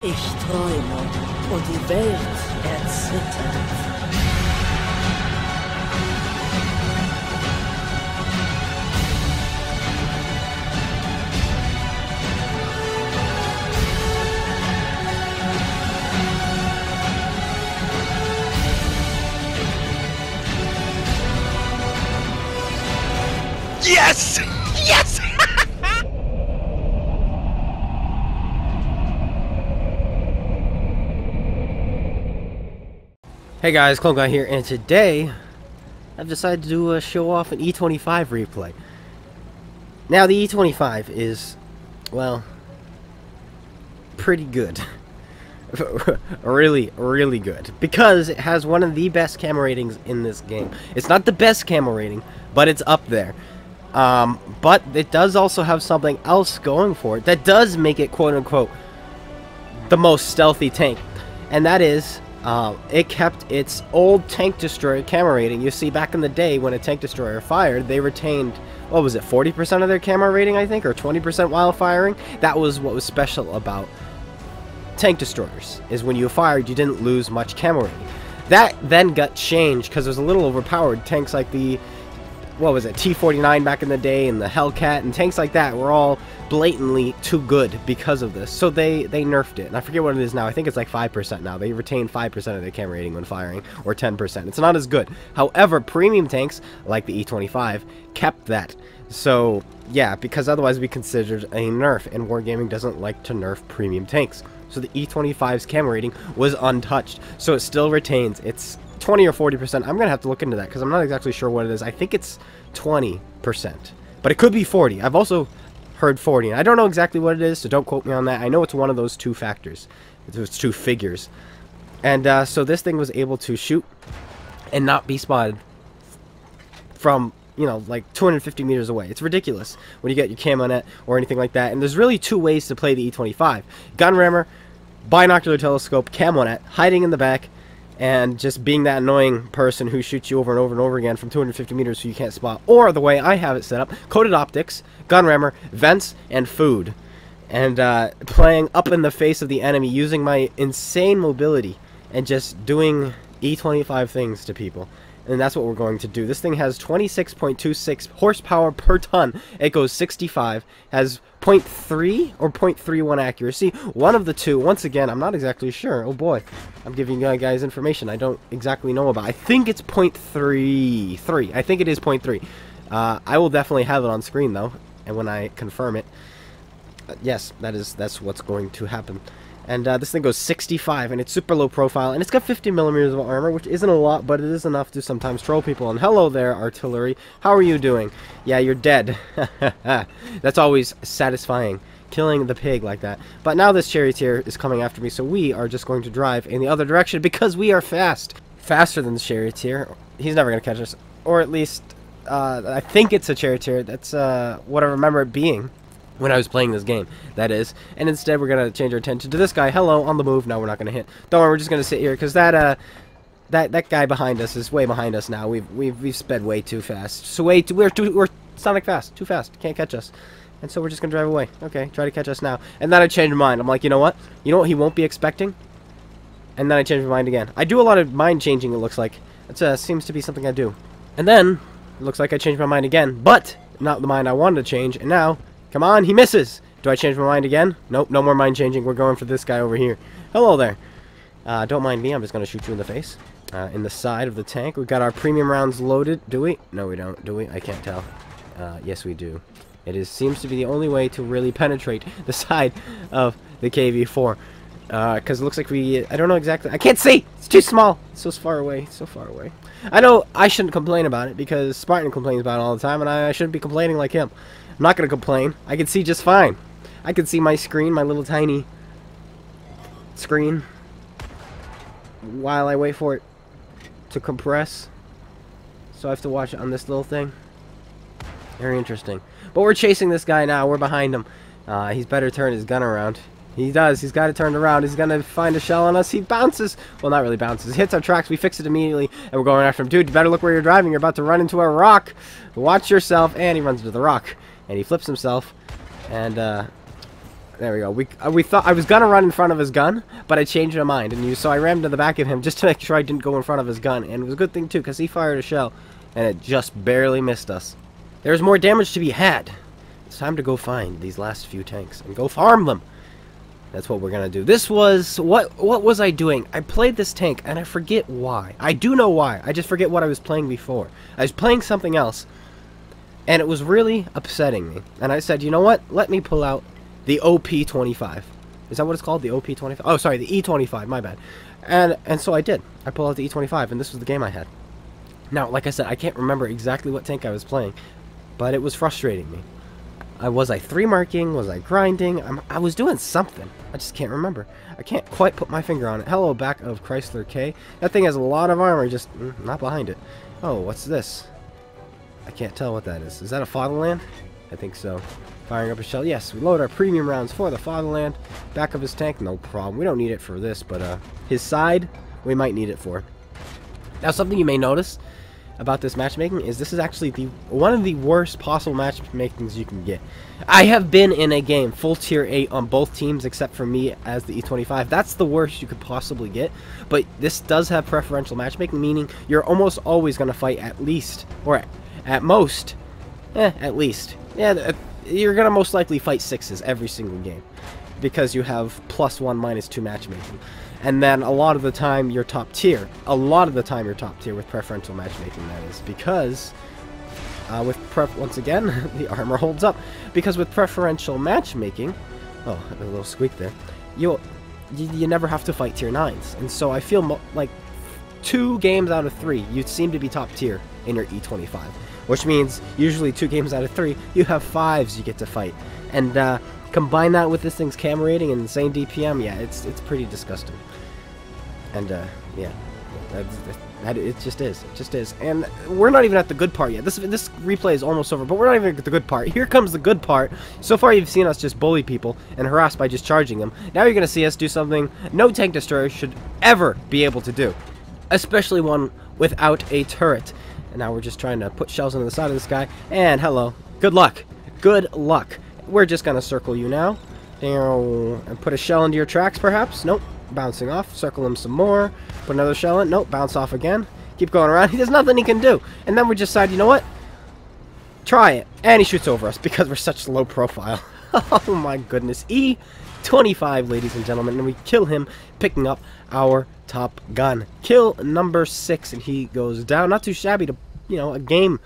Ich träume und die Welt erzittert. Yes! Yes! Hey guys, Clone Guy here, and today I've decided to show off an E25 replay. Now the E25 is, well, pretty good. really good, because it has one of the best camera ratings in this game. It's not the best camera rating, but it's up there. But it does also have something else going for it that does make it quote-unquote the most stealthy tank, and that is it kept its old tank destroyer camera rating. You see, back in the day when a tank destroyer fired, they retained, what was it, 40% of their camera rating, I think, or 20% while firing. That was what was special about tank destroyers, is when you fired, you didn't lose much camera rating. That then got changed because it was a little overpowered. Tanks like the, what was it, T-49 back in the day, and the Hellcat, and tanks like that were all blatantly too good because of this. So they nerfed it, and I forget what it is now. I think it's like 5% now. They retain 5% of their camera rating when firing, or 10%. It's not as good. However, premium tanks, like the E25, kept that. So, yeah, because otherwise it'd be considered a nerf, and Wargaming doesn't like to nerf premium tanks. So the E25's camera rating was untouched, so it still retains its 20 or 40%. I'm gonna have to look into that because I'm not exactly sure what it is. I think it's 20%, but it could be 40. I've also heard 40, and I don't know exactly what it is, so don't quote me on that. I know it's one of those two factors, those two figures. And so this thing was able to shoot and not be spotted from, you know, like 250 meters away. It's ridiculous when you get your camo net or anything like that. And there's really two ways to play the E25: gun rammer, binocular telescope, camo net, hiding in the back, and just being that annoying person who shoots you over and over and over again from 250 meters so you can't spot. Or the way I have it set up: coated optics, gun rammer, vents, and food. And playing up in the face of the enemy using my insane mobility and just doing E25 things to people. And that's what we're going to do. This thing has 26.26 horsepower per ton. It goes 65, has 0.3 or 0.31 accuracy. One of the two. Once again, I'm not exactly sure. Oh boy, I'm giving you guys information I don't exactly know about. I think it's 0.33. I think it is 0.3. I will definitely have it on screen though, and when I confirm it, yes, that's what's going to happen. And this thing goes 65, and it's super low profile, and it's got 50 millimeters of armor, which isn't a lot, but it is enough to sometimes troll people. And hello there, artillery. How are you doing? Yeah, you're dead. That's always satisfying, killing the pig like that. But now this charioteer is coming after me, so we are just going to drive in the other direction because we are fast. Faster than the charioteer. He's never going to catch us. Or at least, I think it's a charioteer. That's what I remember it being when I was playing this game, that is. And instead we're going to change our attention to this guy. Hello, on the move. No, we're not going to hit. Don't worry, we're just going to sit here, because that guy behind us is way behind us now. We've sped way too fast. So we're Sonic fast. Too fast. Can't catch us. And so we're just going to drive away. Okay, try to catch us now. And then I changed my mind. I'm like, you know what? You know what he won't be expecting? And then I changed my mind again. I do a lot of mind changing, it looks like. It seems to be something I do. And then, it looks like I changed my mind again. But, not the mind I wanted to change. And now, come on, he misses. Do I change my mind again? Nope, no more mind changing. We're going for this guy over here. Hello there. Don't mind me. I'm just going to shoot you in the face. In the side of the tank. We've got our premium rounds loaded. Do we? No, we don't. Do we? I can't tell. Yes, we do. It seems to be the only way to really penetrate the side of the KV-4. Because it looks like I don't know exactly. I can't see! It's too small. It's so far away. It's so far away. I know I shouldn't complain about it, because Spartan complains about it all the time, and I shouldn't be complaining like him. I'm not going to complain. I can see just fine. I can see my screen, my little tiny screen, while I wait for it to compress. So I have to watch it on this little thing. Very interesting. But we're chasing this guy now. We're behind him. He's better turn his gun around. He does. He's got it turned around. He's going to find a shell on us. He bounces. Well, not really bounces. He hits our tracks. We fix it immediately, and we're going after him. Dude, you better look where you're driving. You're about to run into a rock. Watch yourself. And he runs into the rock. And he flips himself. And There we go. We thought I was gonna run in front of his gun, but I changed my mind, and so I rammed to the back of him just to make sure I didn't go in front of his gun, and it was a good thing too, because he fired a shell, and it just barely missed us. There's more damage to be had. It's time to go find these last few tanks and go farm them. That's what we're gonna do. This was what was I doing? I played this tank, and I forget why. I do know why. I just forget what I was playing before. I was playing something else, and it was really upsetting me. And I said, you know what? Let me pull out the OP25. Is that what it's called? The OP25? Oh, sorry, the E25. My bad. And so I did. I pulled out the E25, and this was the game I had. Now, like I said, I can't remember exactly what tank I was playing, but it was frustrating me. Was I 3-marking? Was I grinding? I was doing something. I just can't remember. I can't quite put my finger on it. Hello, back of Chrysler K. That thing has a lot of armor, just not behind it. Oh, what's this? I can't tell what that is. Is that a fatherland? I think so. Firing up a shell. Yes, we load our premium rounds for the fatherland. Back of his tank, no problem. We don't need it for this, but his side, we might need it for. Now, something you may notice about this matchmaking is this is actually one of the worst possible matchmakings you can get. I have been in a game full tier 8 on both teams except for me as the E25. That's the worst you could possibly get, but this does have preferential matchmaking, meaning you're almost always going to fight at least, or at most, at least. Yeah, you're going to most likely fight 6s every single game because you have +1, -2 matchmaking. And then a lot of the time you're top tier. A lot of the time you're top tier with preferential matchmaking, that is. Because, once again, the armor holds up. Because with preferential matchmaking, oh, a little squeak there, you never have to fight tier 9s. And so I feel like 2 games out of 3, you seem to be top tier in your E25. Which means, usually 2 games out of 3, you have 5s you get to fight. And, combine that with this thing's camera rating and insane DPM, yeah, it's pretty disgusting. And, yeah, it just is. It just is. And we're not even at the good part yet. This replay is almost over, but we're not even at the good part. Here comes the good part. So far, you've seen us just bully people and harass by just charging them. Now you're going to see us do something no tank destroyer should ever be able to do. Especially one without a turret. And now we're just trying to put shells into the side of this guy. And hello. Good luck. Good luck. We're just going to circle you now. And put a shell into your tracks, perhaps? Nope. Bouncing off. Circle him some more. Put another shell in. Nope. Bounce off again. Keep going around. There's nothing he can do. And then we decide, you know what? Try it. And he shoots over us because we're such low profile. Oh my goodness. E25, ladies and gentlemen. And we kill him, picking up our top gun. Kill number 6, and he goes down. Not too shabby to, you know, a game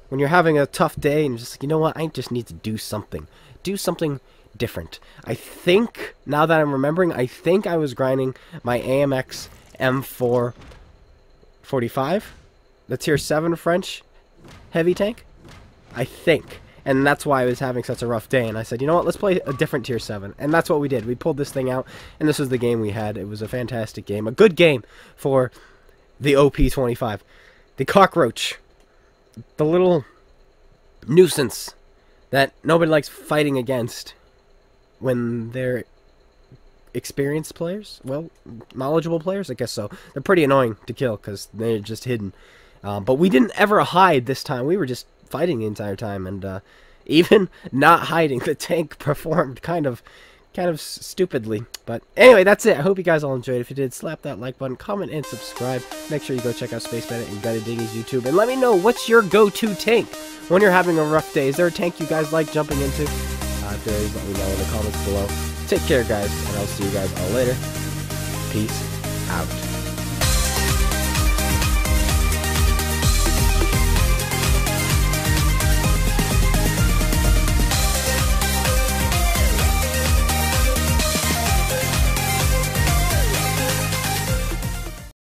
when you're having a tough day and just like, you know what, I just need to do something. Do something different. I think, now that I'm remembering, I think I was grinding my AMX M445, the tier 7 French heavy tank. I think. And that's why I was having such a rough day. And I said, you know what, let's play a different tier 7. And that's what we did. We pulled this thing out, and this was the game we had. It was a fantastic game. A good game for the OP25. The cockroach. The little nuisance that nobody likes fighting against when they're experienced players. Well, knowledgeable players, I guess so. They're pretty annoying to kill because they're just hidden. But we didn't ever hide this time. We were just fighting the entire time, and even not hiding, the tank performed kind of stupidly. But anyway, that's it. I hope you guys all enjoyed. If you did, slap that like button, comment, and subscribe. Make sure you go check out Space Bandit and GotADingy's YouTube, and let me know what's your go-to tank when you're having a rough day. Is there a tank you guys like jumping into? If there is, let me know in the comments below. Take care, guys, and I'll see you guys all later. Peace out.